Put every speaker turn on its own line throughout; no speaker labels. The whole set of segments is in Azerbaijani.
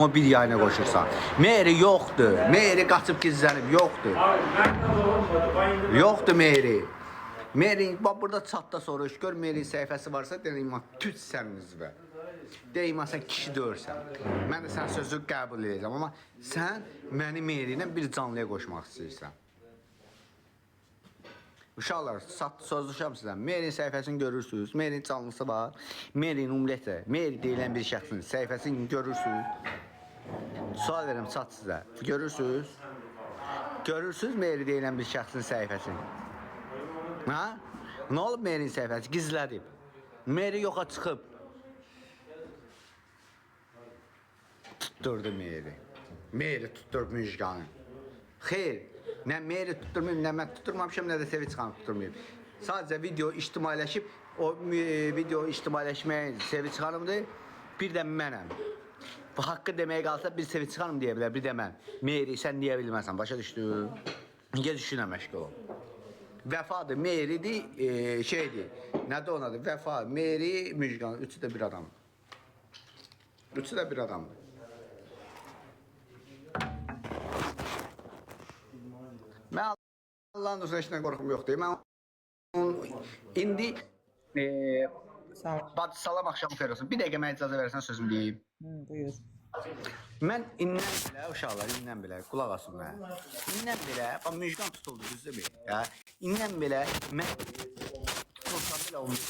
O bir yayına qoşursan. Meri yoxdur. Meri qaçıb gizlənib yoxdur. Yoxdur Meri. Meri bax burada chatda soruş. Gör Meri səhifəsi varsa deyim tüt səninizə. Deyim sən kişi dörsən. Mən də sən sözü qəbul edəcəm amma sən məni Meri ilə bir canlıya qoşmaq istəyirsən. Uşaqlar, sözlüşəm sizə. Meri'nin səhifəsini görürsünüz. Meri'nin canlısı var. Meri'nin ümumiyyətlə, Meri deyilən bir şəxsin səhifəsini görürsünüz. Sual verirəm chat sizə. Görürsünüz? Görürsünüz Meri deyilən bir şəxsin səhifəsini? Ha? Nə olub Meri'nin səhifəsi? Gizlədib. Meri yoxa çıxıb. Tutturdu Meri. Meri tutturdu Müjganı. Xeyr. Nə Meri tutturmayıb, nə mən tutturmamışam, nə də Sevinç xanım tutturmayıb. Sadəcə video ictimailəşib, o video ictimailəşməyə Sevinç xanımdır, bir də mənəm. Bu haqqı deməyə qalsa bir Sevinç xanım deyə bilər, bir də mən. Meri, sən deyə bilməsən, başa düşdün? Niyə düşünə məşğul ol? Vəfadır, Meri'dir, şeydir, nədir onun adı? Vəfa, Meri, Müjgan, üçü də bir adam. Üçü də bir adamdır. Mən Allah'ın dostuna heç nə qorxum yoxdur. Mən indi salam axşamı xeyir olsun. Bir dəqiqə mənə icazə verərsən sözümü deyim.
Buyur.
Mən indən belə uşaqlar, indən belə qulaq asın mənə. İndən belə, bax Müjgan tutuldu düzdür bir. Ya, indən belə mən tutulsam belə olmuş.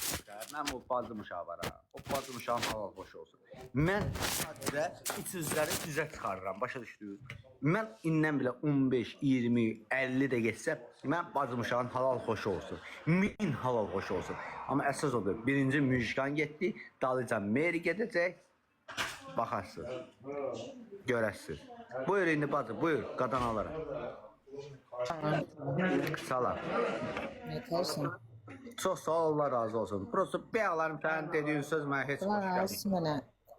Mən o bacım uşağı var ha. O bacım uşağın halal xoş olsun. Mən sadəcə iç üzləri üzə çıxarıram, başa düşdünüz? Mən indən belə 15, 20, 50 də geçsə, mən bacım uşağın halal xoşu olsun. 1000 halal xoşu olsun. Amma əsas odur, birinci Müjgan getdi, dalıcan Meri gedəcək. Baxarsın, görəsiniz. Buyur indi bacı, buyur, qadan alarım. Salam.
Ne dersin?
Çox sağ ol, Allah razı olsun. Prosto bəyalarım sənin dediyin söz mənə heç xoş
Varaz
gəlmir.
mənə.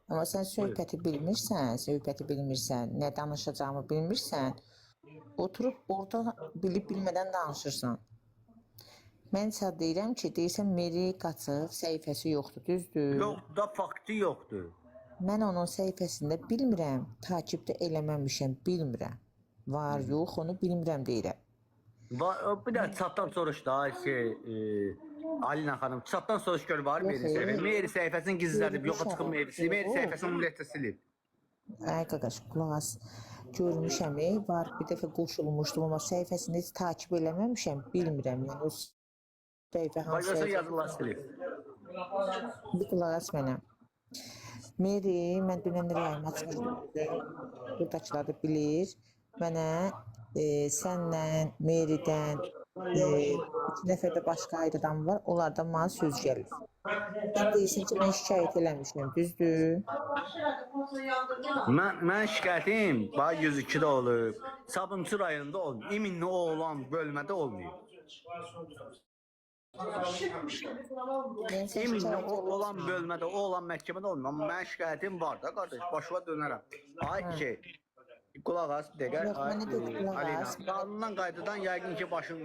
Amma sən söhbəti bilmirsən, nə danışacağımı bilmirsən, oturub orada bilib-bilmədən danışırsan. Mən sənə deyirəm ki, deyirsən Meri qaçıb, səhifəsi yoxdur, düzdür?
Yox, da faktı yoxdur.
Mən onun səhifəsində bilmirəm, takibdə eləməmişəm, bilmirəm. Var, yox, onu bilmirəm deyirəm.
Bir də chatdan soruş da, Alina xanım, chatdan soruş gör var Meri səhifəsi. Meri səhifəsini gizlədib, yoxa çıxıb Meri. Meri səhifəsini ümumiyyətlə silib.
Ay qaqaş, qulaq as. Görmüşəm, var, bir dəfə qoşulmuşdum, amma səhifəsini heç takib eləməmişəm, bilmirəm. Yəni o səhifə hansı
Bayqasa yazılar silib.
Bir qulaq as mənə. Meri, mən dünən rəyim açmışdım. Buradakılar da bilir. Mənə sənlə, Meridən, iki nəfər də başqa ayrıdan var. Onlardan mənə söz gəlir. Sən deyirsən ki, mən şikayət eləmişəm, düzdür?
Mən şikayətim, bax 102-də olub, Sabunçu rayonunda olmuyor, İminli oğlan bölmədə olmuyor. İminli olan bölmədə, olan məhkəmədə olmuyor, amma mən şikayətim var da qardaş, başıma dönərəm. Ay ki, qulaq as, dəqiq, Alina, qanundan qaydadan yəqin ki, başın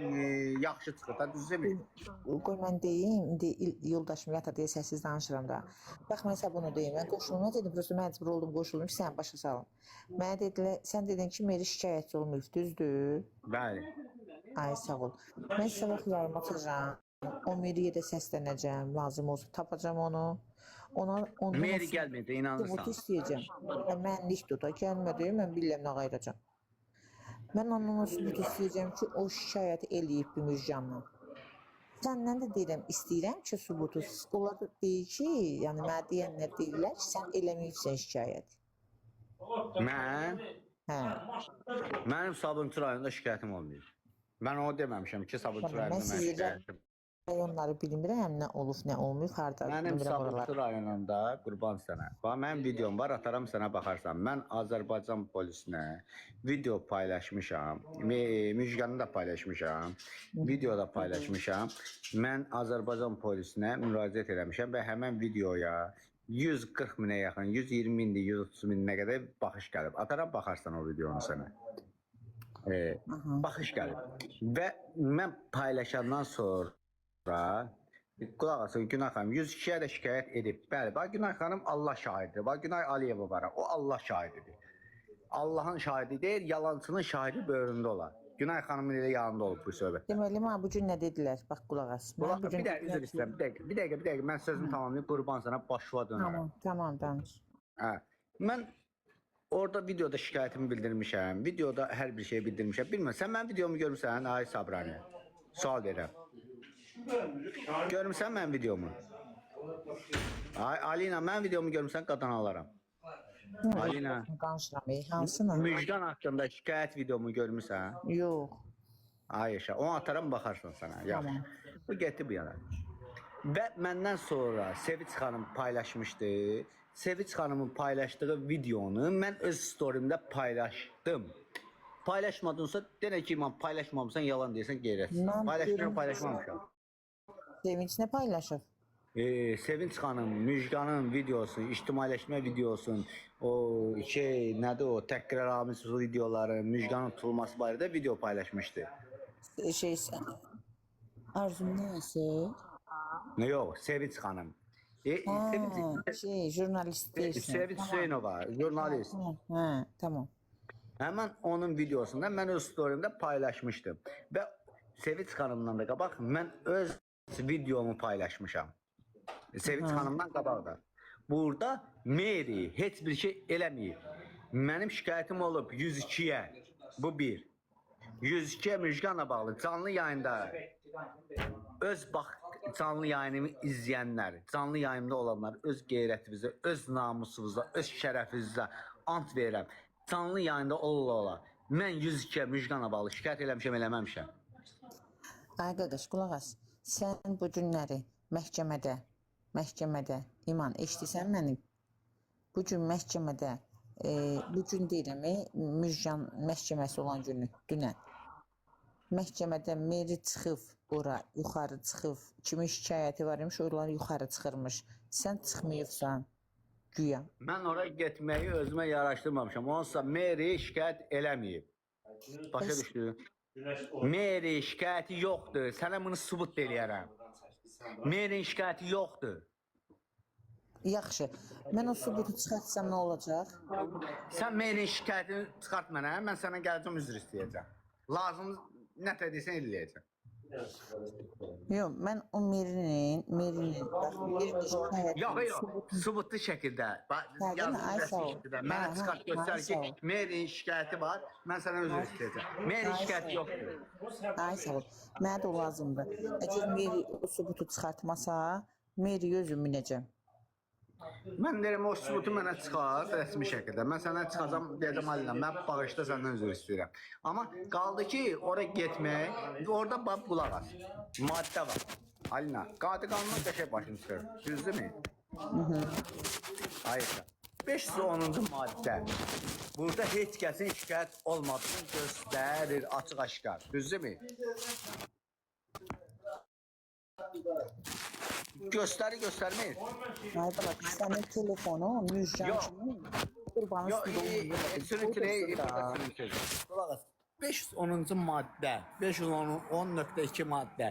yaxşı çıxır da, düzdürmü?
Qoy mən deyim, indi yoldaşım yata deyə səssiz danışıram da. Bax, mən sənə bunu deyim, mən qoşulma dedim, prosto məcbur oldum, qoşulum ki, sən başa salım. Mənə dedilər, sən dedin ki, Meri şikayətçi olmayıb, düzdür?
Bəli.
Ay, sağ ol. Mən sizə vaxt yayım atacağım, o Meriyə də səslənəcəm, lazım olsa tapacağım onu.
Meri gəlməyəcək, inanırsan.
Sübutu istəyəcəm. Mənlikdir da, gəlmədi, mən bilirəm nə qayıracam. Mən ondan sübutu istəyəcəm ki, o şikayəti eləyib bir Müjganla. Səndən də deyirəm, istəyirəm ki, sübutu. Onlar da deyir ki, yəni mənə deyənlər deyirlər ki, sən eləməyibsən şikayət.
Mən?
Hə.
Mənim Sabunçu rayonunda şikayətim olmayıb. Mən onu deməmişəm ki, Sabunçu rayonunda mən şikayətim.
Onları bilmirəm, nə olub, nə olmayıb, harada.
Mənim Sabunçu rayonunda, qurban sənə, mənim videom var, ataram sənə baxarsan. Mən Azərbaycan polisinə video paylaşmışam, Müjganı da paylaşmışam, video da paylaşmışam. Mən Azərbaycan polisinə müraciət eləmişəm və həmən videoya 140 minə yaxın, 120 mindir, 130 minə qədər baxış gəlib. Ataram baxarsan o videonu sənə. Baxış gəlib. Və mən paylaşandan sonra Qulaq asın, Günay xanım 102-yə də şikayət edib. Bəli, bax Günay xanım Allah şahididir. Bax Günay Aliyeva var. O Allah şahididir. Allahın şahidi deyil, yalancının şahidi böyründə olar. Günay xanımın elə yanında olub bu söhbət.
Deməli, mən bu gün nə dedilər? Bax, qulaq as. Mən bu
Bir
gün
dəqiqə üzr istəyirəm. Bir dəqiqə. Mən sözümü tamamlayıb qurban sana başıva dönərəm.
Tamam, danış.
Hə. Mən orada videoda şikayətimi bildirmişəm. Videoda hər bir şey bildirmişəm. Bilmirəm, sən mənim videomu görmüsən, ay Sabrani? Sual verirəm. Görmüsən mənim videomu? Ay Alina, mənim videomu görmüsən, qadan alaram. Alina,
Danışıram, hansını?
Müjgan haqqında şikayət videomu görmüsən?
Yox.
Ay yaşa, onu atarım baxarsan sana. Yaxşı.
Tamam.
Bu getdi bu yana. Və məndən sonra Sevinç xanım paylaşmışdı. Sevinç xanımın paylaşdığı videonu mən öz storimdə paylaşdım. Paylaşmadınsa denə ki, mən paylaşmamışsan, yalan deyirsən, qeyrətsən.
Mən
Paylaşmışam,
görmüşəm.
paylaşmamışam.
Sevinç nə paylaşıb?
Sevinç xanım Müjganın videosu, ictimailəşmə videosun, o şey nədir o təkraramiz videoları, Müjganın tutulması barədə video paylaşmışdı.
Arzum nəsə?
Ne yok, Sevinç xanım.
Jurnalist deyirsən.
Sevinç Hüseynova, jurnalist.
Hə, tamam.
Hemen onun videosunda mən öz storyimdə paylaşmışdım. Və Sevinç xanımdan da qabaq mən öz videomu paylaşmışam. Sevinç xanımdan qabaq da. Burada Mary heç bir şey eləməyib. Mənim şikayətim olub 102-yə. Bu bir. 102-yə Müjganla bağlı canlı yayında öz bax canlı yayınımı izləyənlər, canlı yayımda olanlar öz qeyrətimizə, öz namusumuzla, öz şərəfimizlə ant verirəm. Canlı yayında ola. Mən 102-yə Müjganla bağlı şikayət eləmişəm, eləməmişəm.
Ay qardaş, qulaq as. Sən bu günləri məhkəmədə, İman, eşidirsən məni? Bu gün məhkəmədə, bu gün deyirəm, Müjgan məhkəməsi olan günü, dünən. Məhkəmədə Meri çıxıb ora, yuxarı çıxıb, kimin şikayəti var imiş, oralar yuxarı çıxırmış. Sən çıxmayıbsan, güya.
Mən ora getməyi özümə yaraşdırmamışam. Onsa Meri şikayət eləməyib. Başa düşdün? Meri şikayəti yoxdur. Sənə bunu sübut eləyərəm. Meri'nin şikayəti yoxdur.
Yaxşı, mən o sübutu çıxartsam nə olacaq?
Sən Meri'nin şikayətini çıxart mənə, mən sənə gələcəm üzr istəyəcəm. Lazım nə tədiysən eləyəcəm.
Yox, mən o Meri'nin şikayətini...
Yox, sübutlu şəkildə. Mənə çıxart göstər ki, Meri'nin şikayəti var, mən sənə üzr istəyəcəm. Meri'nin şikayəti yoxdur.
Ay sağ ol, mənə də o lazımdır. Əgər Meri o sübutu çıxartmasa, Meri özüm minəcəm.
Mən deyirəm, o sübutu mənə çıxar rəsmi şəkildə. Mən sənə çıxacam, deyəcəm Alina, mən bağışda səndən üzr istəyirəm. Amma qaldı ki, oraya getmək, orada bab qulaq as. Maddə var. Alina, qadı qanunun qəşək başını çıxır. Düzdürmü? Ayşə. 510-cu maddə. Burada heç kəsin şikayət olmadığını göstərir, açıq aşkar. Düzdürmü? Göstərmir.
Ay bak, sənin telefonu Müjgan kimi qurbanın üstündə olur.
510-cu maddə, 510.2 maddə.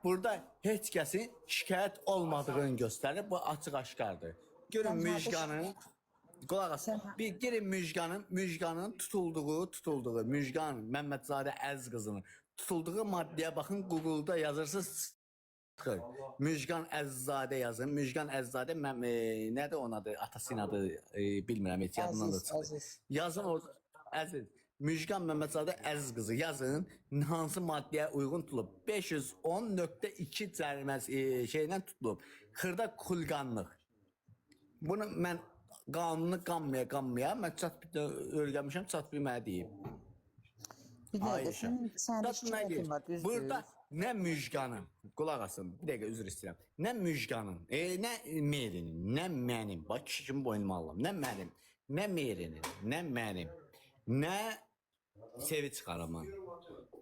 Burada heç kəsin şikayət olmadığını göstərir. Bu açıq aşkardır. Görün Müjganın, qulaq as. Bir girin Müjganın tutulduğu Müjgan Məmmədzadə Əziz qızının tutulduğu maddəyə baxın, Google'da yazırsınız. Müjgan Əzizzadə yazın. Müjgan Əzizzadə nədir onun adı? Atasının adı bilmirəm heç yadımdan da çıxdı. Yazın orada Əziz. Müjgan Məmmədzadə Əziz qızı yazın. Hansı maddəyə uyğun tutulub? 510.2 cəriməsi şeylə tutulub. Xırda xulqanlıq. Bunu mən qanunu qanmaya mən çat öyrənmişəm, çat bilməyə deyim.
Bir dəqiqə, sənin şikayətin var, düzdür.
Burada nə Müjganın, qulaq asın, bir dəqiqə üzr istəyirəm. Nə Müjganın, nə Meri'nin, nə mənim, bax kişi kimi boynumu alıram. Nə mənim, nə Meri'nin, nə mənim, nə Sevinç xanımın,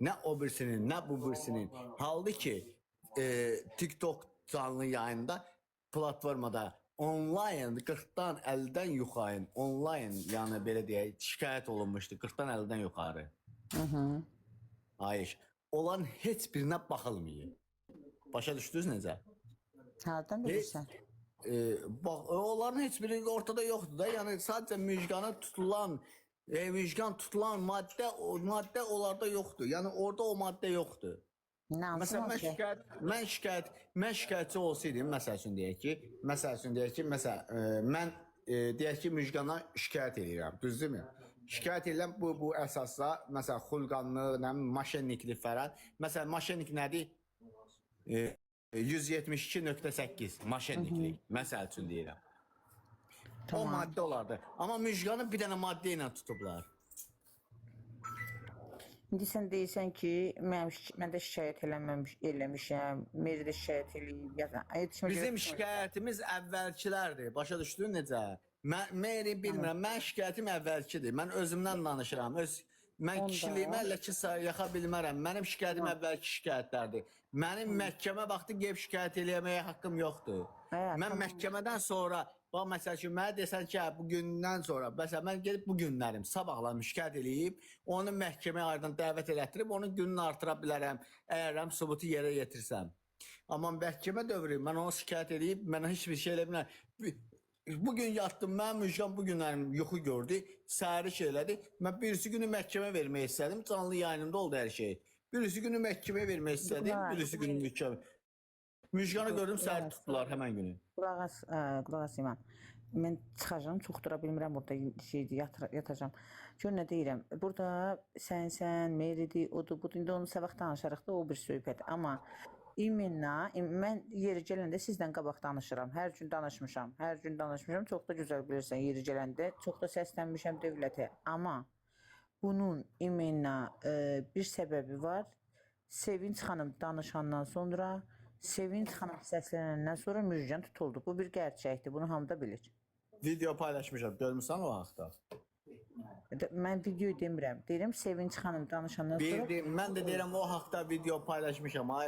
nə o birisinin, nə bu birisinin. Haldı ki, TikTok canlı yayında, platformada online 40-dan 50-dən yuxarı, online yəni belə deyək, şikayət olunmuşdu 40-dan 50-dən yuxarı. Ayş, olan heç birinə baxılmıyor. Başa düşdünüz necə?
Hardan bilirsən?
Bax, onların heç biri ortada yoxdur da. Yəni sadəcə müjgan tutulan maddə onlarda yoxdur. Yəni orada o maddə yoxdur.
Nə
Məsələn,
alsın?
mən şikayətçi olsaydım, məsəl üçün deyək ki, mən deyək ki, müjgandan şikayət edirəm, düzdürmü? Şikayət edirəm bu əsasda, məsələn, xulqanlıq, nə bilim, maşenniklik falan. Məsələn, maşennik nədir? 172.8 maşenniklik, məsəl üçün deyirəm. O maddə olardı. Amma müjganı bir dənə maddə ilə tutublar.
İndi sən deyirsən ki, mən də şikayət eləmişəm, Meri də şikayət eləyib.
Bizim şikayətimiz əvvəlkilərdir. Başa düşdün necə? Meri bilmirəm, mən şikayətim əvvəlkidir. Mən özümdən danışıram. Mən kişiliyimə ləkə yaxa bilmərəm. Mənim şikayətim əvvəlki şikayətlərdir. Mənim məhkəmə vaxtı gəlib şikayət eləməyə haqqım yoxdur. Mən məhkəmədən sonra, bax məsəl üçün, mənə desən ki, bugündən sonra, məsələn, mən gedib bu günlərim, sabahlarım şikayət eləyib, onu məhkəməyə ayrıdan dəvət elətdirib, onun gününü artıra bilərəm, əgərəm sübutu yerə yetirsəm. Amma məhkəmə dövrü, mən onu şikayət eləyib, mənə heç bir şey elə bilməm. Bugün yatdım, mən müjgan bu günlərim yuxu gördü, səhəri elədi. Mən birisi günü məhkəmə vermək istədim, canlı yayınımda oldu hər şey. Birisi günü məhkəmə vermək istədim, birisi günü məhkəmə. Müjganı gördüm, səhər tutdular həmən günü.
Qulaq as İman. Mən çıxacağım, çox dura bilmirəm burada yatacağım. Gör nə deyirəm. Burada sən, Meridir, odur, budur. İndi onu sabah danışarıq da, o bir söhbət. Amma İminlə, mən yeri gələndə sizdən qabaq danışıram. Hər gün danışmışam. Çox da gözəl bilirsən yeri gələndə. Çox da səslənmişəm dövlətə. Amma bunun İminlə bir səbəbi var. Sevinç xanım danışandan sonra, Sevinç xanım səslənəndən sonra müjgan tutuldu. Bu bir gerçəkdir. Bunu hamı da bilir.
Video paylaşmışam. Görmüsən o vaxtda?
Mən videoyu demirəm. Deyirəm Sevinç xanım danışandan sonra.
Mən də deyirəm o haqda video paylaşmışam. Ay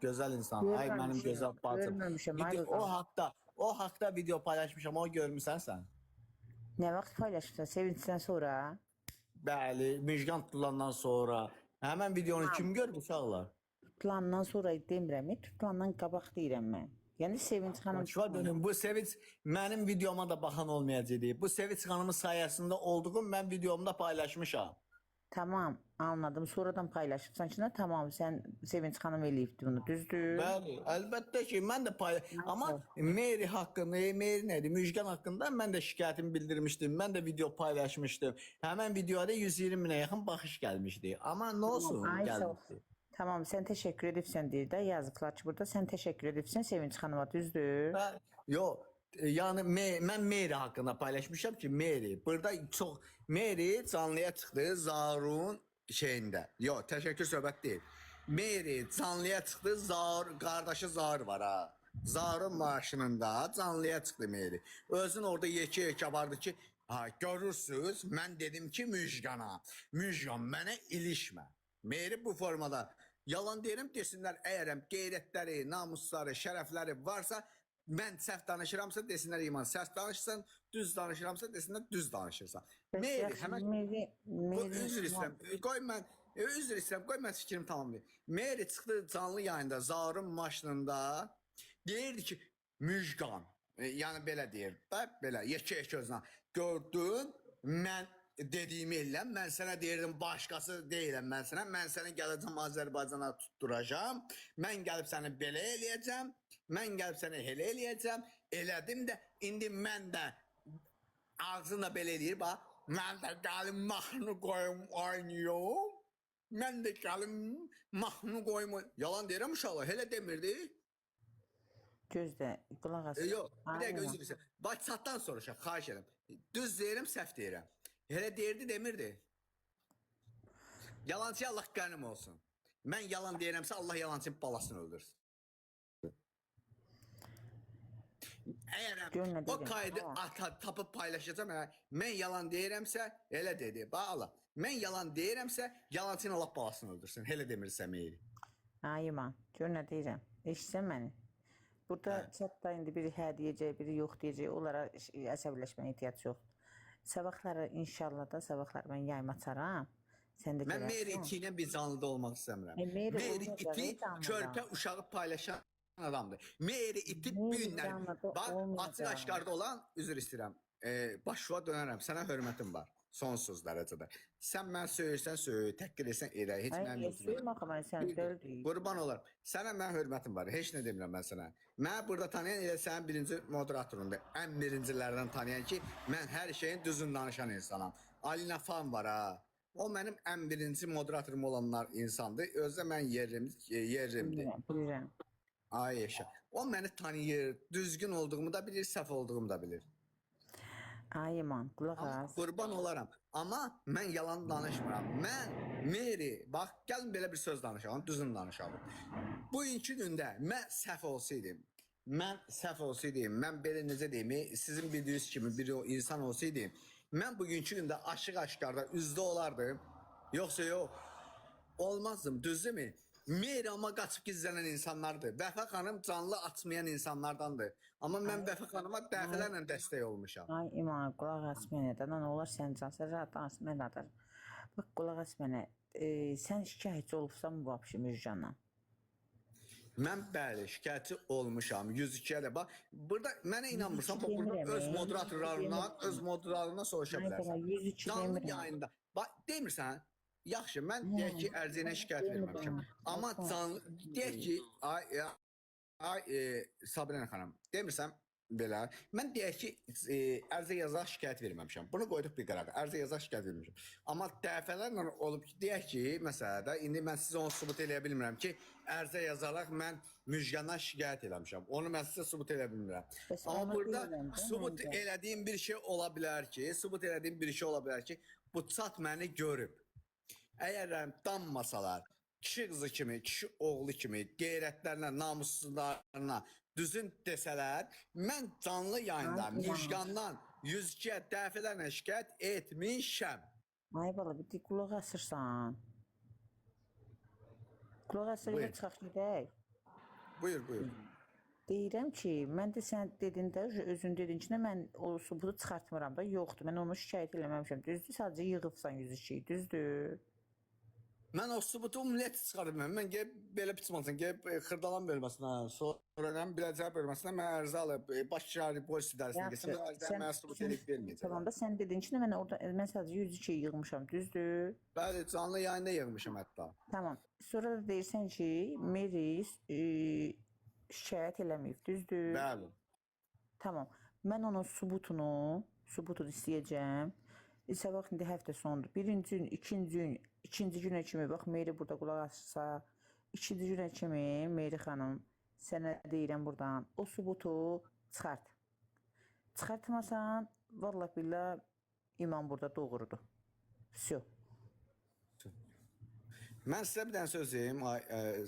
gözəl insan. Ay mənim gözəl bacım. O haqda video paylaşmışam. O görmüsən sən?
Nə vaxt paylaşırsan? Sevinçdən sonra?
Bəli, müjgan tutulandan sonra. Həmən videonu kim görmüş uşaqlar?
Tutulandan sonra demirəm, tutulandan qabaq deyirəm mən. Yəni Sevinç xanım...
Bu Sevinç mənim videoma da baxan olmayacaqdı. Bu Sevinç xanımın sayəsində olduğum mən videomda paylaşmışam.
Tamam, anladım. Sonradan paylaşıbsan ki, tamam, sən Sevinç xanım eləyibdi bunu, düzdür?
Bəli, əlbəttə ki, mən də paylaşmışam. Amma Meri haqqında, Meri nədir? Müjgan haqqında mən də şikayətimi bildirmişdim. Mən də video paylaşmışdım. Həmən videoda 120 minə yaxın baxış gəlmişdi. Amma nə olsun gəlmişdi.
Tamam, sən təşəkkür edibsən deyir də, yazıqlar ki, burada sən təşəkkür edibsən Sevinç xanıma, düzdür?
Yox, yəni mən Meri haqqında paylaşmışam ki, burada çox, Meri canlıya çıxdı Zarun şeyində. Yox, təşəkkür söhbət deyil. Meri canlıya çıxdı, qardaşı Zar var ha. Zarun maşınında canlıya çıxdı Meri. Özün orada yekə apardı ki, görürsünüz, mən dedim ki Müjgana, Müjgan mənə ilişmə. Meri bu formada yalan deyirəm, desinlər, əgərəm qeyrətləri, namusları, şərəfləri varsa, mən səhv danışıramsa desinlər İman, səhv danışırsan, düz danışıramsa desinlər, düz danışırsan. Meri, həmən, üzr istəyirəm, qoy mən fikrimi tamamlayayım. Meri çıxdı canlı yayında, Zarun maşınında, deyirdi ki, Müjgan, yəni belə deyir, belə, yekə özünə, gördün, mən dediyimi eləm, mən sənə deyirdim, başqası deyiləm mən səni gələcəm Azərbaycana tutturacam, mən gəlib səni belə eləyəcəm, mən gəlib səni elə eləyəcəm, elədim də, indi mən də ağzını belə eləyir, mən də gəlim mahnı qoyum oynayım, mən də gəlim mahnı qoyum, yalan deyirəm uşaqlar, elə demirdi.
Gözlə, qulaq as.
Yox, bir dəqiqə özür diləyirəm, çatdan soruşaq, xahiş edirəm, düz deyirəm, səhv deyirəm. Hele deyirdi demirdi. Yalancı Allah qənim olsun. Mən yalan deyirəmsə Allah yalancının balasını öldürsün. Eğer o kaydı tapıp paylaşacağım, mən yalan deyirəmsə elə dedi. Bağla. Mən yalan deyirəmsə yalancının Allah balasını öldürsün. Hele demirsə meyli.
Ayıman, gör nə deyirəm. Eşitsən məni. Burada chatda indi biri hə deyəcək, biri yox deyəcək. Onlara əsəbləşməyə ehtiyac yoxdur. Sabahları inşallah da sabahlar mən yayım açaram. Sən də görərsən.
Mən Meri 2 ilə bir canlıda olmaq istəmirəm. Meri 2 körpə uşağı paylaşan adamdır. Meyri itib bu
Meri
günlər,
canlıda
bax, açıq
olmayacaq.
aşkarda olan, üzr istəyirəm, başıva dönərəm, sənə hörmətim var, sonsuz dərəcədə. Sən mən söyürsən söy, təqqir etsən elə, heç
Ay,
mənim
niyə
yoxdur.
söyləyim axı mən sən deyil deyil.
Qurban olaram. Sənə mən hörmətim var. Heç nə demirəm mən sənə. Mən burada tanıyan elə sənin birinci moderatorundur. Ən birincilərdən tanıyan ki, mən hər şeyin düzün danışan insanam. Alina fan var ha. O mənim ən birinci moderatorum olanlar insandır. Özdə mən yerimdir.
Bilirəm.
Ay yaşa. O məni tanıyır, düzgün olduğumu da bilir, səhv olduğumu da bilir.
Ay iman, qulaq
Amma
as.
qurban olaram. Amma mən yalan danışmıram. Mən Meri, bax gəlin belə bir söz danışalım, düzün danışalım. Bugünkü gündə mən səhv olsaydım, mən belə necə deyim, sizin bildiyiniz kimi bir insan olsaydım, mən bugünkü gündə aşıq-aşkarda üzdə olardım. Yoxsa yox, olmazdım, düzdürmü? Meri amma qaçıb gizlənən insanlardır. Vəfa xanım canlı açmayan insanlardandır. Amma mən Vəfa xanıma dəfələrlə dəstək olmuşam.
Ay iman, qulaq as mənə. Dana nə olar sən cansən, rahat dans mən atar. Bax qulaq as mənə. Sən şikayətçi olubsan bu vəbşi Müjganla?
Mən bəli şikayətçi olmuşam 102-yə də. Bax, burada mənə inanmırsan, bax burada öz moderatorlarından soruşa bilərsən.
102
Canlı
demirəm.
yayında. Bax, demirsən, yaxşı, mən deyək ki, ərziyinə şikayət verməmişəm. Amma canlı, deyək ki, Sabrina xanım, demirsən belə, mən deyək ki, ərzə yazaq şikayət verməmişəm. Bunu qoyduq bir qırağa, ərzə yazaq şikayət verməmişəm. Amma dəfələrlə olub ki, deyək ki, məsələdə, indi mən sizə onu sübut eləyə bilmirəm ki, ərzə yazaraq mən Müjgandan şikayət eləmişəm. Onu mən sizə sübut eləyə bilmirəm.
Bəs
Amma
onu
burada
deyirəm də,
sübut
məncə.
elədiyim bir şey ola bilər ki, bu çat məni görüb. Əgər danmasalar, kişi qızı kimi, kişi oğlu kimi, qeyrətlərlə, namussuzlarına düzün desələr, mən canlı yayında Müjgandan 102-yə dəfələrlə şikayət etmişəm.
Ay bala, bir qulaq asırsan. Qulaq asır,
Buyur.
elə çıxaq gedək.
Buyur.
Deyirəm ki, mən də sən dedin də, özün dedin ki, mən o sübutu çıxartmıram da, yoxdur. Mən onu şikayət eləməmişəm. Düzdür, sadəcə yığıbsan 102-yi, düzdür.
Mən o sübutu ümumiyyətlə çıxardım. Mən gəlib belə piçmansın, gəlib Xırdalan bölməsinə, sonra biləcək bölməsinə mən ərzə alıb, baş şəhəri polis idarəsinə
Yaxşı,
geçəm, ərzə mən sübut edib verməyəcəm.
Tamam da sən dedin ki, mən orada mən sadəcə 102-yi yığmışam, düzdür.
Bəli, canlı yayında yığmışam hətta.
Tamam. Sonra da deyirsən ki, Meri şikayət eləməyib, düzdür.
Bəli.
Tamam. Mən onun sübutunu istəyəcəm. Sabah indi həftə sonudur. Birinci gün, ikinci günə kimi, bax Meri burada qulaq asırsa, ikinci günə kimi Meri xanım sənə deyirəm buradan, o sübutu çıxart. Çıxartmasan, vallahi billah iman burada doğrudur. Всё.
Mən sizə bir dənə söz deyim,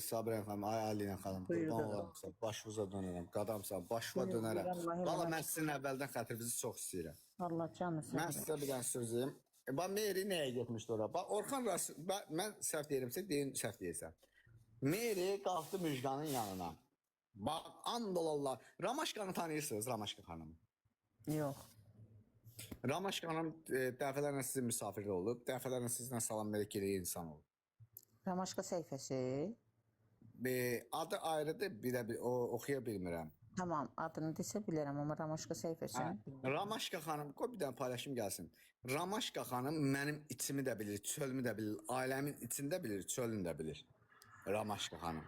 Sabrina xanım, Alina xanım,
Buyur,
qurban
qadam.
olarım, başınıza dönərəm, qadamsan, başıma
Buyur,
dönərəm.
buyur, Allah'a
Valla
emanet.
mən sizin əvvəldən xətrinizi çox istəyirəm.
Allah canı
Mən
sağ.
sizə bir dənə söz deyim. Bax, Meri nəyə getmişdi ora? Bax, Orxan mən səhv deyirəmsə, deyin səhv deyirsən. Meri qalxdı Müjganın yanına. Bax, andolAllah, Ramaşkanı tanıyırsınız, Ramaşka xanım.
Yox.
Ramaşka xanım dəfələrlə sizin misafirdə olub, dəfələrlə sizlə salam verək eləyən insan olub.
Ramaşka səhifəsi.
Adı ayrıdır, bir də o oxuya bilmirəm.
Tamam, adını desə bilərəm, amma Ramaşka səhifəsini.
Ramaşka xanım, qoy bir dənə paylaşım gəlsin. Ramaşka xanım mənim içimi də bilir, çölümü də bilir, ailəmin içində bilir, çölünü də bilir. Ramaşka xanım.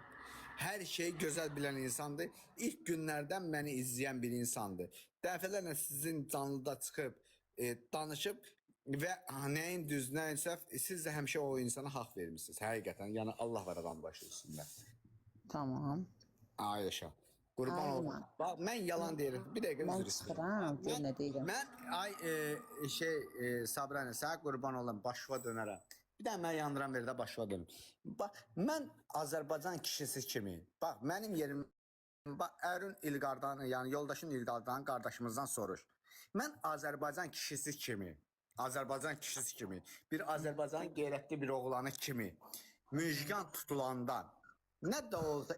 Hər şeyi gözəl bilən insandır. İlk günlərdən məni izləyən bir insandır. Dəfələrlə sizin canlıda çıxıb, danışıb və nəyin düz, nəyin səhv, siz də həmişə o insana haqq vermişsiniz. Həqiqətən, yəni Allah var adam başı üstündə.
Tamam.
Ay yaşa. Qurban
Ay,
olum.
iman.
Bax, mən yalan deyirəm. Bir dəqiqə
Mən
üzr istəyirəm.
çıxıram, gör nə deyirəm.
Mən Sabrina, sənə qurban olam, başıva dönərəm. Bir də mən yandıram verdə başıva dönüm. Bax, mən Azərbaycan kişisi kimi, bax, mənim yerim, bax, Ərün İlqardan, yəni yoldaşın İlqardan, qardaşımızdan soruş. Mən Azərbaycan kişisi kimi, bir Azərbaycan qeyrətli bir oğlanı kimi, Müjgan tutulandan, nə də olsa,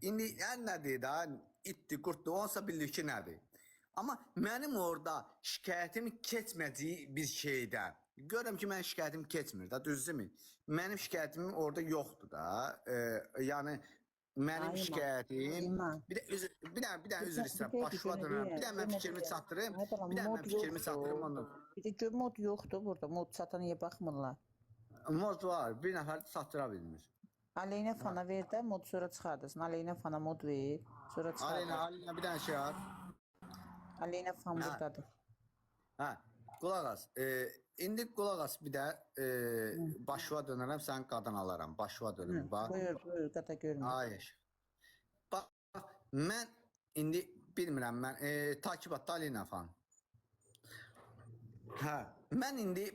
indi nədir da, itdi, qurtdu, onsa bilir ki, nədir. Amma mənim orada şikayətim keçmədiyi bir şeydən, görürəm ki, mənim şikayətim keçmir da, düzdürmü? Mənim şikayətim orada yoxdur da, yəni mənim şikayətim
Ayman.
bir dənə üzr istəyirəm. Başva dönərəm. Bir dənə mən fikrimi çatdırım.
Ay bala,
Bir dənə
mod
mən fikrimi çatdırım
yoxdur.
ondan.
Bir də gör mod yoxdur burada. Mod çata niyə baxmırlar?
Mod var. Bir nəfər çatdıra bilmir.
Aleyna fana ver də mod sonra çıxardırsın. Aleyna fana mod ver. Sonra çıxardır.
Aleyna bir dənə şey var.
Aleyna fan buradadır.
Hə, qulaq as. İndi qulaq as bir də başva dönərəm, sən qadın alaram. Başva dönürəm. Bax.
Buyur, qata görmür.
Ayş. Bax, mən indi bilmirəm, mən takip Aleyna fan. Hə, mən indi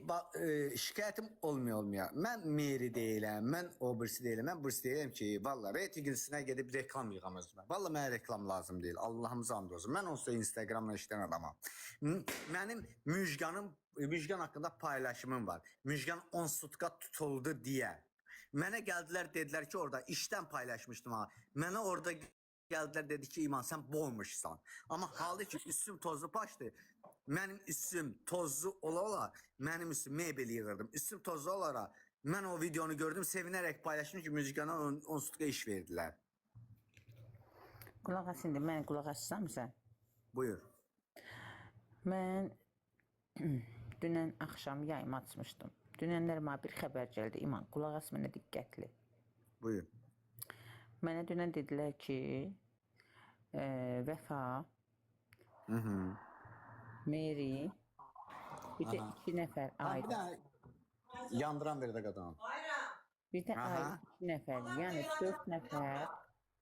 şikayətim olmaya. Mən Meri deyiləm, mən o birisi deyiləm. Mən birisi deyiləm ki, valla reytinginə gedib reklam yığam özümə. Valla mənə reklam lazım deyil. Allah'ımıza and olsun. Mən onsuz da Instagramla işləyən adamam. Mənim Müjgan haqqında paylaşımım var. Müjgan 10 sutka tutuldu deyə. Mənə gəldilər, dedilər ki, orada işdən paylaşmışdım ha. Mənə orada gəldilər, dedi ki, İman sən boğmuşsan. Amma halde ki, üstüm tozlu paşdı. Mənim üstüm tozlu ola, mənim üstüm mebel yığırdım. Üstüm tozlu olara, mən o videonu gördüm, sevinərək paylaşdım ki, Müjgana 10 sutka iş verdilər.
Qulaq as indi, mən qulaq assam sən.
Buyur.
Mən dünən axşam yayım açmışdım. Dünənlər mənə bir xəbər gəldi. İman, qulaq as mənə diqqətli.
Buyur.
Mənə dünən dedilər ki, Vəfa, Meri, bir də 2 nəfər
Bir
ayrı.
dənə yandıran bir də qadın.
Bir də ayrı 2 nəfər, yəni 4 nəfər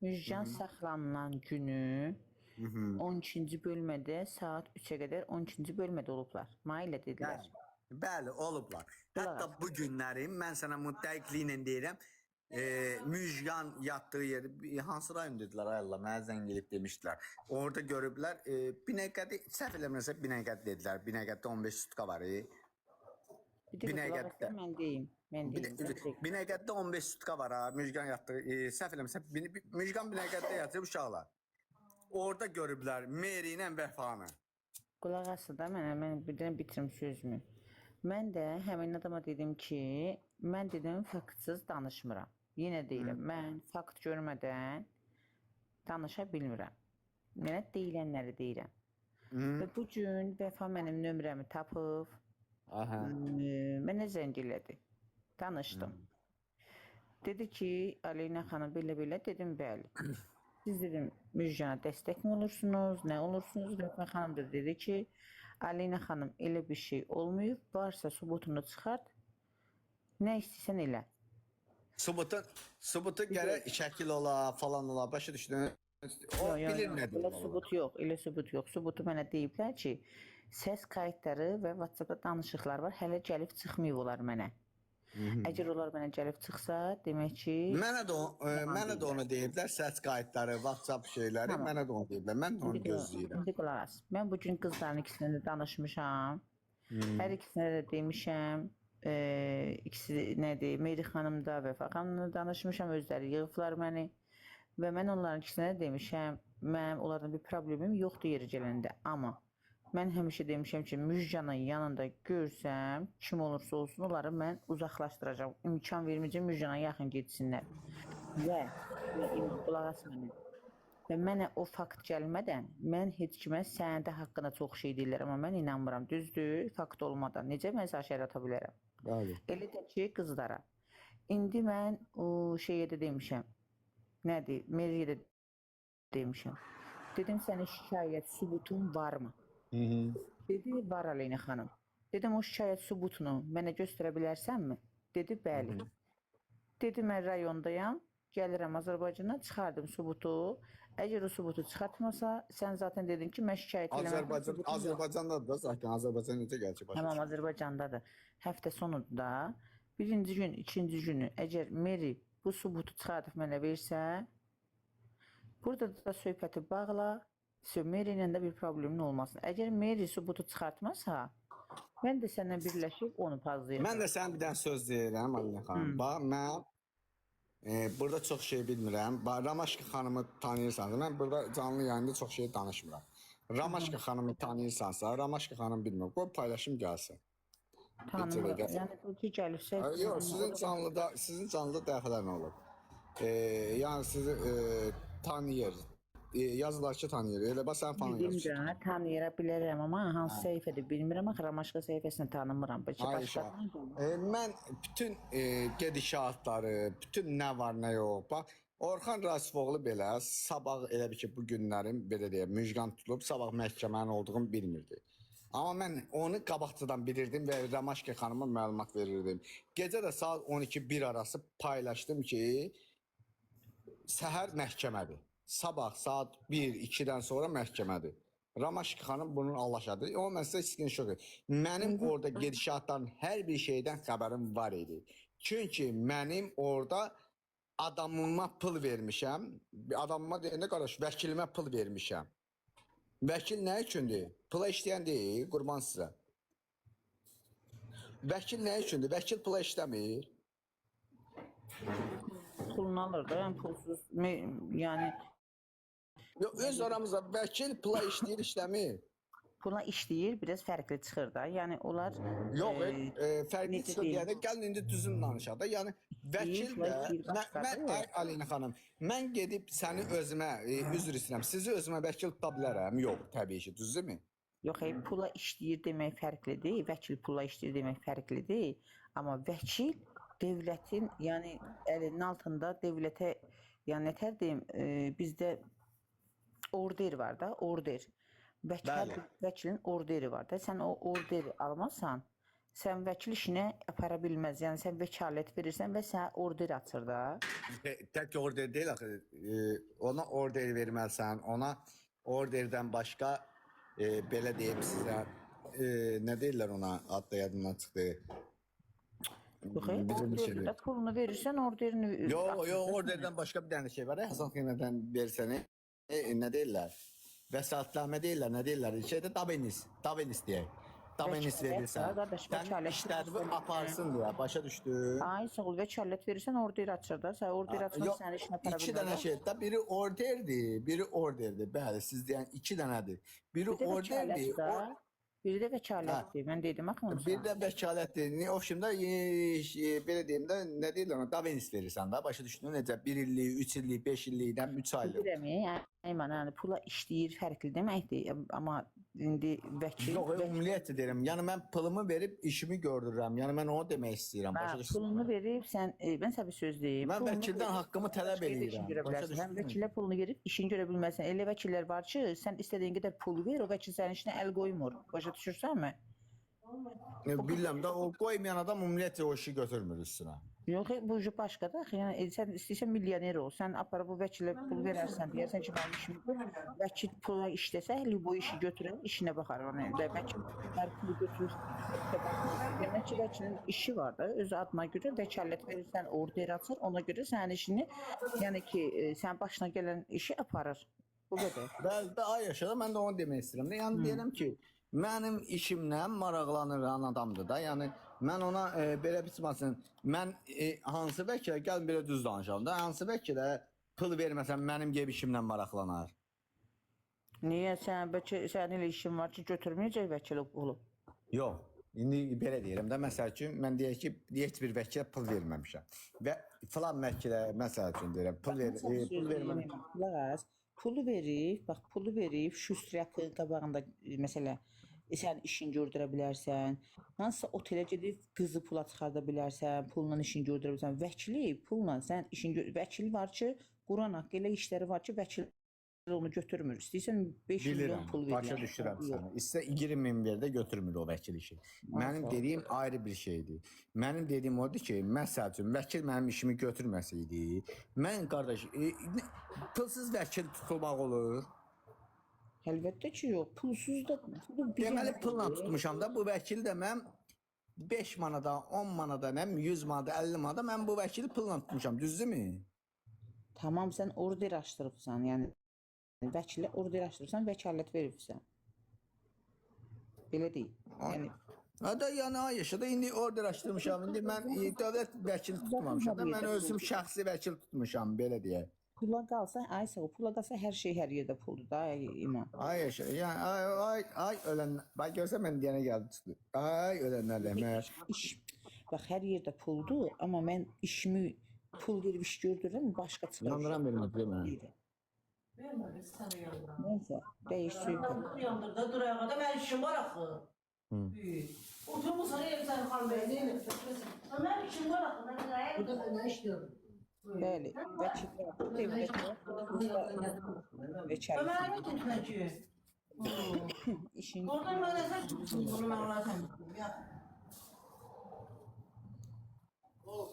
Müjgan saxlanılan günü 12-ci bölmədə saat 3-ə qədər 12-ci bölmədə olublar. Mənə elə dedilər.
Bəli, olublar. Hətta bu günlərim, mən sənə müddəqiqliklə deyirəm, Müjgan yatdığı yeri, hansı rayon dedilər, ay Allah, mənə zəng gelib demişdilər. Orada görüblər, Binəqədi, səhv eləmirəmsə Binəqədi dedilər, Binəqədidə 15 sutka var.
Binəqədidə. Mən deyim.
Binəqədidə 15 sutka var ha, Müjgan yatdığı, səhv eləmirəmsə, Müjgan Binəqədidə yatıb uşaqlar. Orada görüblər Meri ilə Vəfanı.
Qulaq asın da mənə, mən bir dənə bitirim sözümü. Mən də həmin adama dedim ki, mən dedim faktsız danışmıram. Yenə deyirəm, mən fakt görmədən danışa bilmirəm. Mənə deyilənləri deyirəm. Və bu gün Vəfa mənim nömrəmi tapıb, mənə zəng elədi. Danışdım. Dedi ki, Aleyna xanım belə-belə, dedim bəli. Siz dedim, Müjgana dəstək mi olursunuz, nə olursunuz? Vəfa xanım da dedi ki, Aleyna xanım elə bir şey olmayıb, varsa subutunu çıxart, nə istəyirsən elə.
Subutu gərək şəkil ola, falan ola, başa düşdün. O bilir nədir.
Elə subut yox, elə subut yox. Subutu mənə deyiblər ki, səs kayıtları və WhatsAppda danışıqlar var, hələ gəlib çıxmayıb olar mənə. Əgər onlar mənə gəlib çıxsa, demək ki...
Mənə də onu deyiblər, səs kayıtları, WhatsApp şeyləri, mənə də onu deyiblər. Mən də onu gözləyirəm.
İndi qulaq as. Mən bugün qızların ikisini də danışmışam. Hər ikisini də demişəm. İkisi nədir? Meri xanım da, Vəfa xanımla danışmışam, özləri yığıblar məni. Və mən onların ikisinə demişəm, mənim onlardan bir problemim yoxdur yeri gələndə. Amma mən həmişə demişəm ki, Müjganın yanında görsəm, kim olursa olsun, onları mən uzaqlaşdıracağam. İmkan verməyəcəm, Müjgana yaxın getsinlər. Və qulaq as mənə. Və mənə o fakt gəlmədən, mən heç kimə səndə haqqında çox şey deyirlər, amma mən inanmıram. Düzdür, fakt olmadan. Necə mesaj yarata bilərəm?
Bəli.
Elə də ki, qızlara. İndi mən o şeyə də demişəm. Nədir? Meriyə də demişəm. Dedim, sənin şikayət sübutun varmı? Dedi, var Aleyna xanım. Dedim, o şikayət sübutunu mənə göstərə bilərsənmi? Dedi, bəli. Dedi, mən rayondayam, gəlirəm Azərbaycana, çıxardım sübutu. Əgər o sübutu çıxartmasa, sən zaten dedin ki, mən şikayət eləməm.
Azərbaycandadır da zaten, Azərbaycan necə gələcək başa?
Tamam, Azərbaycandadır. Həftə sonunda, birinci gün, ikinci günü, əgər Meri bu sübutu çıxardıb mənə versə, burada da söhbəti bağla, Meri ilə də bir problemin olmasın. Əgər Meri sübutu çıxartmasa, mən də səndən birləşib onu pazlayacağım.
Mən də sən bir dənə söz deyirəm, Aleyna xanım. Bax, mən burada çox şey bilmirəm. Ramaşka xanımı tanıyırsanız, mən burada canlı yayında çox şey danışmıram. Ramaşka xanımı tanıyırsansa, Ramaşka xanım bilmirəm. Qoy paylaşım gəlsin.
Tanımıram. Yəni bu ki gəlirsə...
Yox, sizin canlıda dəfələrlə olub.
Yəni sizi tanıyır. Yazılar ki tanıyır. Elə bax sən falan
Bildim
yazır.
də, tanıyıra bilərəm, amma hansı səhifədir bilmirəm. Axı Ramaşka səhifəsini tanımıram. Bəlkə
Ayşə,
başqa.
mən bütün gedişatları, bütün nə var, nə yox. Bax, Orxan Rasifoğlu belə sabah elə bir ki, bu günlərin belə deyək, müjgan tutulub, sabah məhkəmənin olduğunu bilmirdi. Amma mən onu qabaqcadan bilirdim və Ramaşka xanıma məlumat verirdim. Gecə də saat 12-1 arası paylaşdım ki, səhər məhkəmədir. Sabah saat 1-2-dən sonra məhkəmədir. Ramaşki xanım bunun anlaşadı. O mən sizə screenshot edim. Mənim orada gedişatdan hər bir şeydən xəbərim var idi. Çünki mənim orada adamıma pul vermişəm. Adamıma deyəndə qardaş, vəkilimə pul vermişəm. Vəkil nə üçündür? Pula işləyən deyil, qurban sizə. Vəkil nə üçündür? Vəkil pula işləmir.
Pulunu alır da, yəni pulsuz, yəni
Öz aramızda vəkil pula işləyir, işləmir.
pula işləyir, biraz fərqli çıxır da. Yəni onlar
Yox, fərqli
necə
çıxır
deyim?
deyəndə gəlin indi düzün danışaq da. Yəni vəkil də mən Alina xanım, mən gedib səni özümə üzr istəyirəm. Sizi özümə vəkil tuta bilərəm? Yox, təbii ki, düzdürmü?
yox, pula işləyir demək fərqlidir, vəkil pula işləyir demək fərqlidir. Amma vəkil dövlətin, yəni əlinin altında dövlətə, yəni nətər deyim, bizdə order var da, order.
Bəli.
Vəkilin orderi var da. Sən o orderi almazsan, sən vəkil işinə apara bilməz. Yəni sən vəkalət verirsən və sənə order açır da.
Tək order deyil axı. Ona order verməlisən. Ona orderdən başqa belə deyim sizə nə deyirlər ona? Adda yadımdan çıxdı.
Yox, orderdə pulunu verirsən, orderini
Yox, orderdən başqa bir dənə şey var. Həsən qiymətdən versən, nə deyirlər? Vəsaitnamə deyirlər, nə deyirlər? Şeydə Davenis deyək. Davenis verirsən. Sən işlərini aparsın deyə, başa düşdün?
Ay, sağ ol, vəkalət verirsən, order açır da. Sən order açmaz, sənin işinə para
İki dənə şeydir. Biri orderdir. Bəli, siz deyən iki dənədir. Biri orderdir.
Biri də vəkalətdir. Mən dedim axı onu.
Bir də vəkalətdir. O şimdi belə deyim də, nə deyirlər ona? Davenis verirsən da, başa düşdün? Necə 1 illik, 3 illik, 5 illikdən 3 aylıq.
Bilirəm, yəni pula işləyir fərqli deməkdir. Amma indi vəkil...
Yox, ümumiyyətlə deyirəm. Yəni mən pulumu verib işimi gördürürəm. Yəni mən onu demək istəyirəm. Başa düşdün?
Pulunu verib, mən sənə bir söz deyim.
Mən vəkildən haqqımı tələb edirəm. Başa düşdün?
Sən vəkilə pulunu verib işini görə bilməzsən. Elə vəkillər var ki, sən istədiyin qədər pul ver, o vəkil sənin işinə əl qoymur. Başa düşürsənmi?
Bilirəm də, o qoymayan adam ümumiyyətlə o işi götürmür üstünə.
Yox, bu başqadır. Yəni sən istəyirsən milyoner ol. Sən apar bu vəkilə pul verərsən, deyərsən ki, mənim işim vəkil pula işləsə, bu işi götürər, işinə baxar. Yəni vəkil hər pulu götürür. Demək ki, vəkilin işi var da, öz adına görə vəkalət verirsən, order açır, ona görə sənin işini, yəni ki, sənin başına gələn işi aparır. Bu qədər.
Bəli, ay yaşada mən də onu demək istəyirəm. Yəni deyirəm ki, mənim işimlə maraqlanır adamdır da. Yəni mən ona belə bitməsin. Mən hansı vəkilə gəlin belə düz danışalım da. Hansı vəkilə pul verməsən mənim gibi işimlə maraqlanar.
Niyə sənin elə işin var ki, götürməyəcək vəkili pulu?
Yox. İndi belə deyirəm də, məsəl üçün mən deyək ki, heç bir vəkilə pul verməmişəm. Və filan vəkilə məsəl üçün deyirəm, pul verməmişəm.
Pulu verib, bax pulu verib, şüstriyatın qabağında məsələ sən işin gördürə bilərsən. Hansısa otelə gedib qızı pula çıxarda bilərsən, pulla işin gördürə bilərsən. Vəkili pulla sən işin vəkil var ki, Quran haqqı elə işləri var ki, vəkil onu götürmür. İstəyirsən 5 milyon pul verir.
Başa düşürəm səni. İstə 20 min ver də götürmür o vəkil işi. Mənim dediyim ayrı bir şeydir. Mənim dediyim odur ki, məsəl üçün vəkil mənim işimi götürməsəydi, mən qardaş pulsuz vəkil tutulmaq olur.
Əlbəttə ki, yox. Pulsuz da
deməli pulla tutmuşam da bu vəkili də mən 5 manada, 10 manada, nə 100 manada, 50 manada mən bu vəkili pulla tutmuşam, düzdürmü?
Tamam, sən order açdırıbsan, yəni vəkilə order açdırırsan, vəkalət veribsən. Belə deyil. Yəni
Hada yəni ay yaşada indi order açdırmışam. İndi mən dövlət vəkili tutmamışam da mən özüm şəxsi vəkil tutmuşam, belə deyək.
Pula qalsa, ay sağ ol, pula qalsa hər şey hər yerdə puldur da, İman.
Ay yaşa, yəni ay ölən, bax görsən mən deyənə gəldi çıxdı. Ay ölənlər demə.
İş, bax hər yerdə puldur, amma mən işimi pul verib iş gördürürəm, başqa çıxır.
Yandıran bilmir demə.
Vermedi sana yandıran.
Neyse, değiş suyu koy.
Yandır da duraya kadar ben işim var akı. Oturmuşsan ev sen kan bey değil mi? Ben işim var akı. Ben duraya
Bu da ne istiyorum?
Bəli, vəkillər reçel
Ömer'e ne tutma ki?
işin
Oradan ben de sen tutsun bunu ben ona sen tuttum ya. Oğlum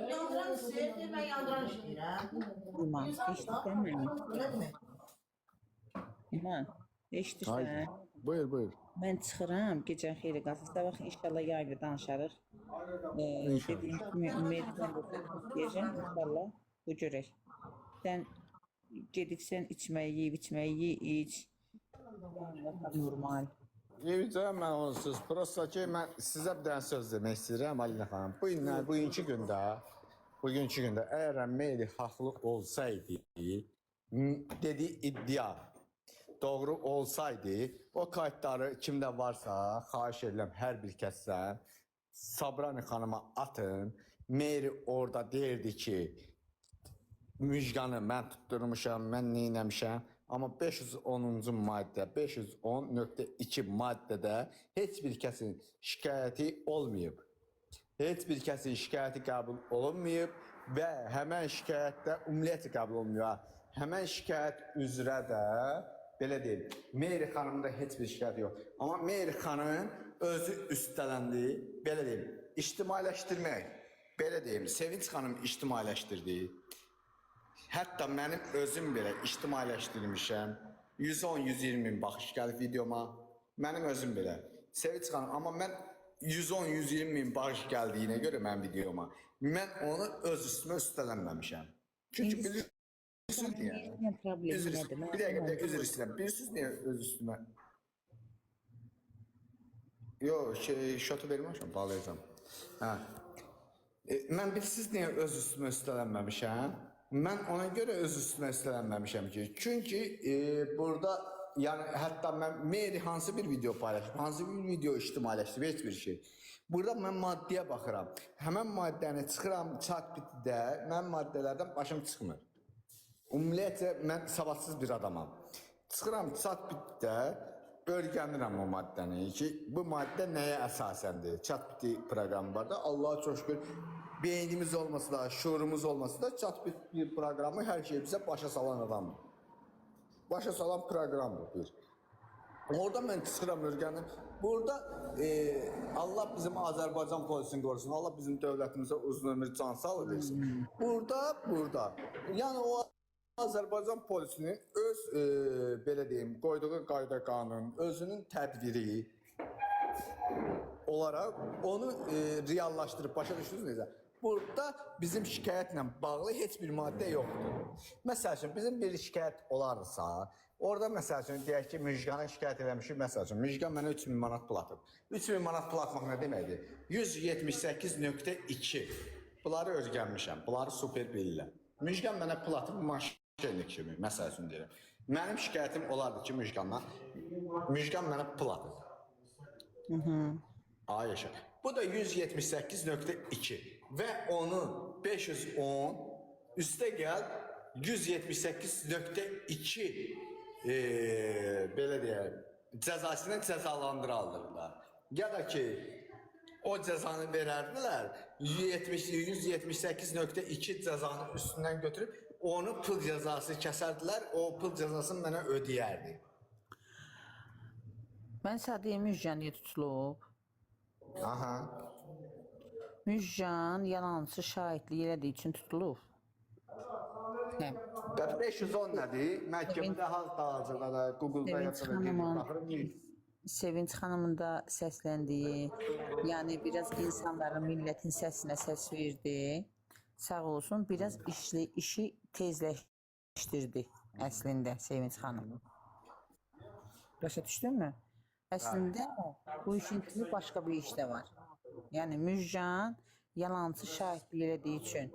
yandıran size ben yandıran işleyirəm.
iman, eşitirsən məni?
Ne demek?
İman, eşitirsən?
Haydi. Buyur, buyur.
Mən çıxıram, gecən xeyli qalsın. Sabah inşallah yaylı danışarıq.
İnşallah.
Dediyim kimi ümidlə deyəcəm, inşallah bu görək. Sən gediksən içməyi, yeyib içməyi, iç. Normal.
Yevcəm mən onsuz. Prosta ki, mən sizə bir dənə söz demək istəyirəm, Alina xanım. Bugünkü gündə əgər Meyli haqlı olsaydı, dediyi iddia doğru olsaydı, o kayıtları kimdə varsa, xahiş edirəm hər bir kəsdən Sabrani xanıma atın. Meyli orada deyirdi ki, Müjganı mən tutturmuşam, mən neyləmişəm. Amma 510-cu maddə, 510.2 maddədə heç bir kəsin şikayəti olmayıb. Heç bir kəsin şikayəti qəbul olunmayıb və həmən şikayətdə ümumiyyətlə qəbul olmuyor. Həmən şikayət üzrə də, belə deyil, Meyri xanımda heç bir şikayət yox. Amma Meyri xanım özü üstələndi, belə deyil, ictimailəşdirmək, belə deyil, Sevinç xanım ictimailəşdirdi. Hətta mənim özüm belə ictimailəşdirmişəm. 110-120 min baxış gəlib videoma. Mənim özüm belə. Sevinç xanım, amma mən 110-120 min baxış gəldiyinə görə mənim videoma, mən onu öz üstümə üstələnməmişəm. Çünki bilirsiniz niyə? Bir dəqiqə, üzr istəyirəm. Bilirsiniz niyə öz üstümə? Yox, şotu verməmişəm, bağlayacağım. Mən bilirsiniz niyə öz üstümə üstələnməmişəm? Mən ona görə öz üstümə üstələnməmişəm ki, çünki burada, yəni hətta mən Meyri hansı bir video paylaşıb, hansı bir video ictimailəşdirib, heç bir şey. Burada mən maddəyə baxıram. Həmən maddəni çıxıram chat-bitdə, mən maddələrdən başım çıxmır. Ümumiyyətlə, mən savadsız bir adamam. Çıxıram chat-bitdə, öyrənirəm o maddəni ki, bu maddə nəyə əsasəndir? Chat-biti proqramı var da, Allah'a çox şükür, beynimiz olmasa da, şuurumuz olmasa da chat-bit bir proqramı hər şey bizə başa salan adamdır. Başa salan proqramdır bir. Orada mən çıxıram öyrənim. Burada Allah bizim Azərbaycan polisini qorusun, Allah bizim dövlətimizə uzun ömür can sağlığı versin. Burada. Yəni o Azərbaycan polisinin öz, belə deyim, qoyduğu qayda qanun, özünün tədbiri olaraq onu reallaşdırıb başa düşdünüz necə? Burada bizim şikayətlə bağlı heç bir maddə yoxdur. Məsəl üçün, bizim bir şikayət olarsa, orada məsəl üçün, deyək ki, Müjgan'a şikayət eləmişik, məsəl üçün, Müjgan mənə 3000 manat pul atıb. 3000 manat pul atmaq nə deməkdir? 178.2. Bunları öyrənmişəm, bunları super bilirlər. Müjgan mənə pul atıb, maşinlik kimi, məsəl üçün deyirəm. Mənim şikayətim olardı ki, Müjgan mənə pul atıb. Ay yaşa. Bu da 178.2 və onu 510 üstə gəl 178.2 belə deyək, cəzasını cəzalandırırlar. Ya da ki, o cəzanı verərdilər, 178.2 cəzanı üstündən götürüb, onu pul cəzası kəsərdilər, o pul cəzasını mənə ödəyərdi.
Mən sadəyim Müjgan deyə tutulub.
Aha.
Müjgan yalancı şahidlik elədiyi üçün tutulub. Hə.
510 nədir? Məhkəmədə hal-hazırda da Google-da yazılır.
Sevinç xanımın da səsləndiyi, yəni biraz insanların, millətin səsinə səs verdi. Sağ olsun, biraz işi tezləşdirdi əslində Sevinç xanım. Başa düşdünmü? Əslində bu işin kimi başqa bir iş də var. Yəni Müjgan yalancı şahidlik elədiyi üçün